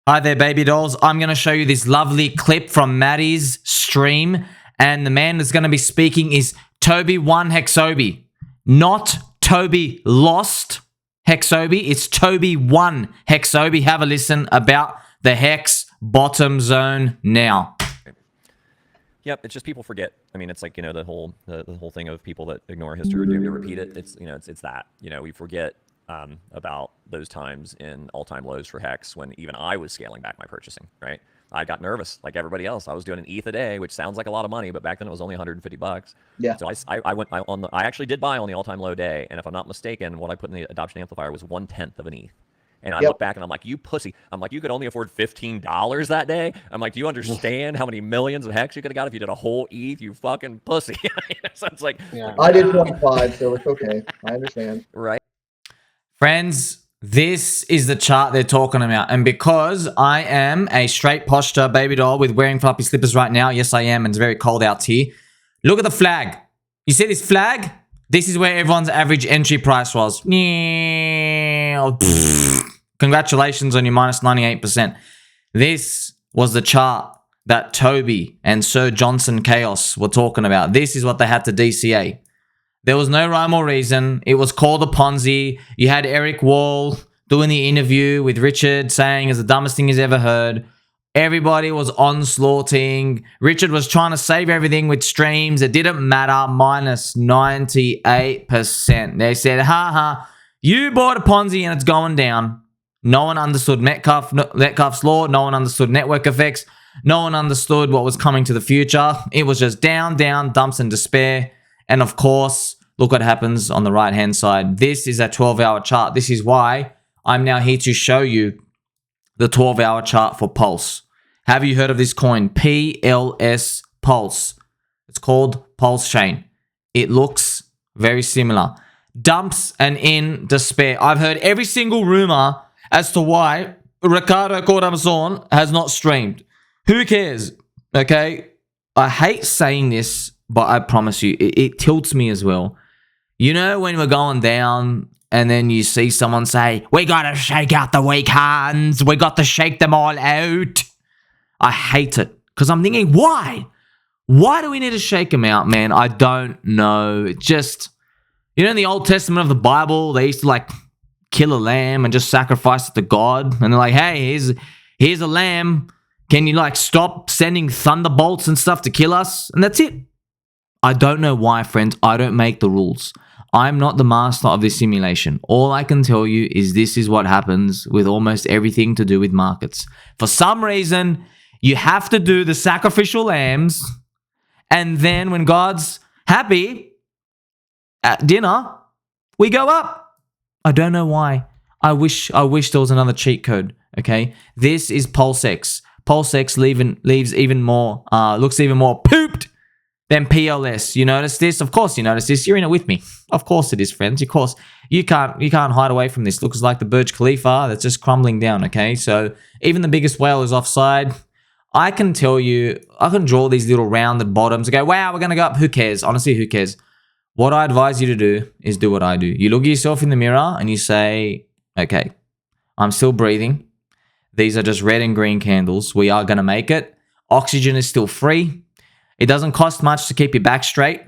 Hi there, baby dolls. I'm going to show you this lovely clip from Maddie's stream. And the man that's going to be speaking is Tobi One Hexobi. Not Tobi Lost Hexobi. It's Tobi One Hexobi. Have a listen about the Hex bottom zone now. Yep, it's just people forget. I mean, it's like, you know, the whole thing of people that ignore history or doomed to repeat it. It's, you know, it's that. You know, we forget about those times in all-time lows for Hex when even I was scaling back my purchasing, right? I got nervous like everybody else. I was doing an ETH a day, which sounds like a lot of money, but back then it was only 150 bucks. Yeah. So I actually did buy on the all-time low day, and if I'm not mistaken, what I put in the adoption amplifier was 1/10 of an ETH. And I look back and I'm like, you pussy. I'm like, you could only afford $15 that day. I'm like, do you understand how many millions of Hex you could have got if you did a whole ETH, you fucking pussy? So it's like, yeah. I did 25, so it's okay. I understand. Right. Friends, this is the chart they're talking about. And because I am a straight posture baby doll with wearing floppy slippers right now, yes, I am, and it's very cold out here. Look at the flag. You see this flag? This is where everyone's average entry price was. Congratulations on your minus 98%. This was the chart that Tobi and Sir Johnson Chaos were talking about. This is what they had to DCA. There was no rhyme or reason. It was called a Ponzi. You had Eric Wall doing the interview with Richard saying it's the dumbest thing he's ever heard. Everybody was onslaughting. Richard was trying to save everything with streams. It didn't matter. Minus 98%. They said, ha, you bought a Ponzi and it's going down. No one understood Metcalfe's law. No one understood network effects. No one understood what was coming to the future. It was just down, dumps and despair. And of course, look what happens on the right-hand side. This is a 12-hour chart. This is why I'm now here to show you the 12-hour chart for Pulse. Have you heard of this coin? PLS Pulse. It's called PulseChain. It looks very similar. Dumps and in despair. I've heard every single rumor as to why Ricardo Corazon has not streamed. Who cares? Okay? I hate saying this, but I promise you, it tilts me as well. You know when we're going down and then you see someone say, we got to shake out the weak hands. We got to shake them all out. I hate it because I'm thinking, why? Why do we need to shake them out, man? I don't know. It just, you know, in the Old Testament of the Bible, they used to like kill a lamb and just sacrifice it to God. And they're like, hey, here's a lamb. Can you like stop sending thunderbolts and stuff to kill us? And that's it. I don't know why, friends. I don't make the rules. I'm not the master of this simulation. All I can tell you is this is what happens with almost everything to do with markets. For some reason, you have to do the sacrificial lambs, and then when God's happy at dinner, we go up. I don't know why. I wish there was another cheat code. Okay, this is PulseX. PulseX leaves even more, looks even more pooped than PLS. You notice this? Of course you notice this. You're in it with me. Of course it is, friends. Of course. You can't hide away from this. Looks like the Burj Khalifa that's just crumbling down, okay? So even the biggest whale is offside. I can tell you, I can draw these little rounded bottoms and go, wow, we're going to go up. Who cares? Honestly, who cares? What I advise you to do is do what I do. You look at yourself in the mirror and you say, okay, I'm still breathing. These are just red and green candles. We are going to make it. Oxygen is still free. It doesn't cost much to keep your back straight,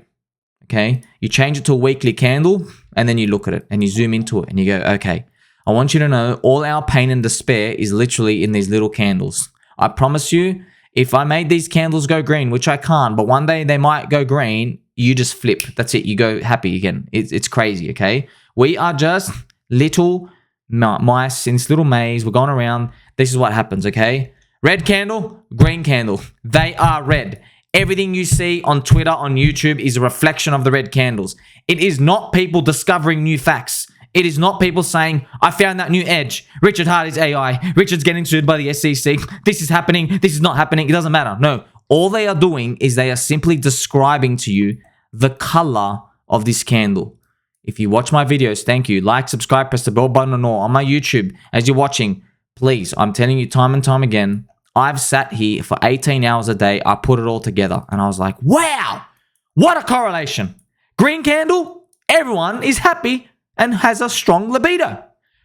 okay? You change it to a weekly candle, and then you look at it, and you zoom into it, and you go, okay, I want you to know all our pain and despair is literally in these little candles. I promise you, if I made these candles go green, which I can't, but one day they might go green, you just flip. That's it. You go happy again. It's crazy, okay? We are just little mice in this little maze. We're going around. This is what happens, okay? Red candle, green candle. They are red. Everything you see on Twitter, on YouTube is a reflection of the red candles. It is not people discovering new facts. It is not people saying, I found that new edge. Richard Hardy's AI. Richard's getting sued by the SEC. This is happening. This is not happening. It doesn't matter. No. All they are doing is they are simply describing to you the color of this candle. If you watch my videos, thank you. Like, subscribe, press the bell button and all. On my YouTube, as you're watching, please, I'm telling you time and time again, I've sat here for 18 hours a day. I put it all together and I was like, wow, what a correlation. Green candle, everyone is happy and has a strong libido.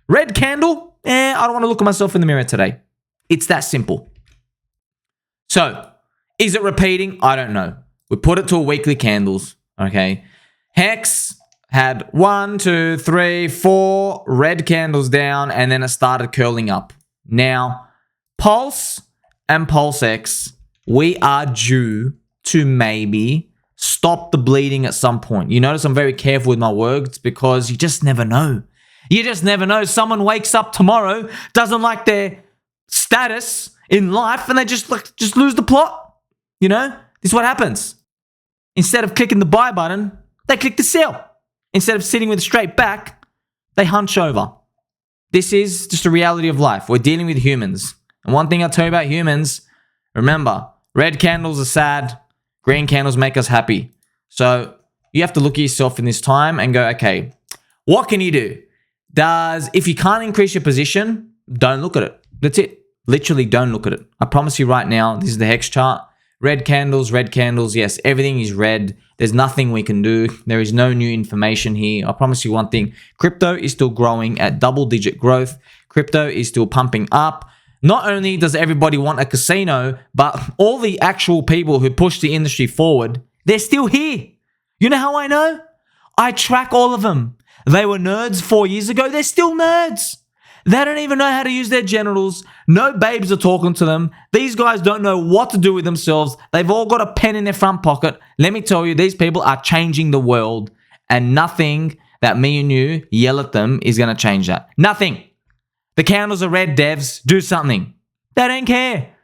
Red candle, I don't want to look at myself in the mirror today. It's that simple. So, is it repeating? I don't know. We put it to a weekly candles, okay? Hex had 1, 2, 3, 4 red candles down, and then it started curling up. Now, Pulse and PulseX, we are due to maybe stop the bleeding at some point. You notice I'm very careful with my words because you just never know. You just never know. Someone wakes up tomorrow, doesn't like their status in life, and they just lose the plot. You know, this is what happens. Instead of clicking the buy button, they click the sell. Instead of sitting with a straight back, they hunch over. This is just a reality of life. We're dealing with humans. And one thing I'll tell you about humans, remember, red candles are sad, green candles make us happy. So you have to look at yourself in this time and go, okay, what can you do? If you can't increase your position, don't look at it. That's it. Literally don't look at it. I promise you right now, this is the hex chart. Red candles, yes, everything is red. There's nothing we can do. There is no new information here. I promise you one thing. Crypto is still growing at double-digit growth. Crypto is still pumping up. Not only does everybody want a casino, but all the actual people who push the industry forward, they're still here. You know how I know? I track all of them. They were nerds 4 years ago. They're still nerds. They don't even know how to use their genitals. No babes are talking to them. These guys don't know what to do with themselves. They've all got a pen in their front pocket. Let me tell you, these people are changing the world, and nothing that me and you yell at them is going to change that. Nothing. The candles are red, devs. Do something. They don't care.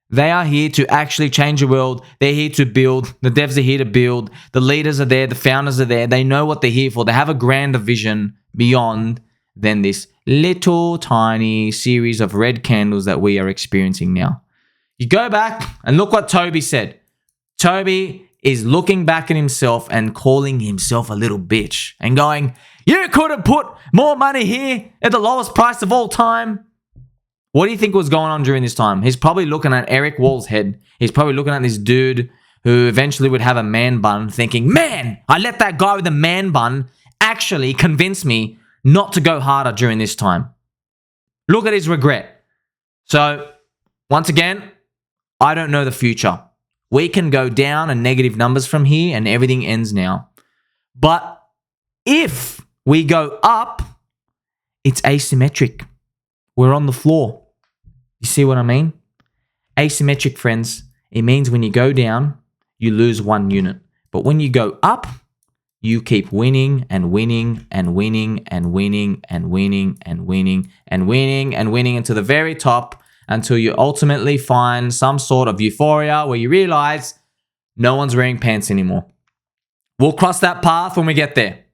They are here to actually change the world. They're here to build. The devs are here to build. The leaders are there. The founders are there. They know what they're here for. They have a grander vision beyond than this little tiny series of red candles that we are experiencing now. You go back and look what Tobi said. Tobi is looking back at himself and calling himself a little bitch and going, you could have put more money here at the lowest price of all time. What do you think was going on during this time? He's probably looking at Eric Wall's head. He's probably looking at this dude who eventually would have a man bun thinking, man, I let that guy with the man bun actually convince me not to go harder during this time. Look at his regret. So, once again, I don't know the future. We can go down and negative numbers from here and everything ends now. But if we go up, it's asymmetric. We're on the floor. You see what I mean? Asymmetric, friends. It means when you go down, you lose 1 unit. But when you go up, you keep winning and winning and winning and winning and winning and winning and winning and winning into the very top until you ultimately find some sort of euphoria where you realize no one's wearing pants anymore. We'll cross that path when we get there.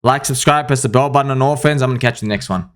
Like, subscribe, press the bell button on all friends. I'm going to catch you in the next one.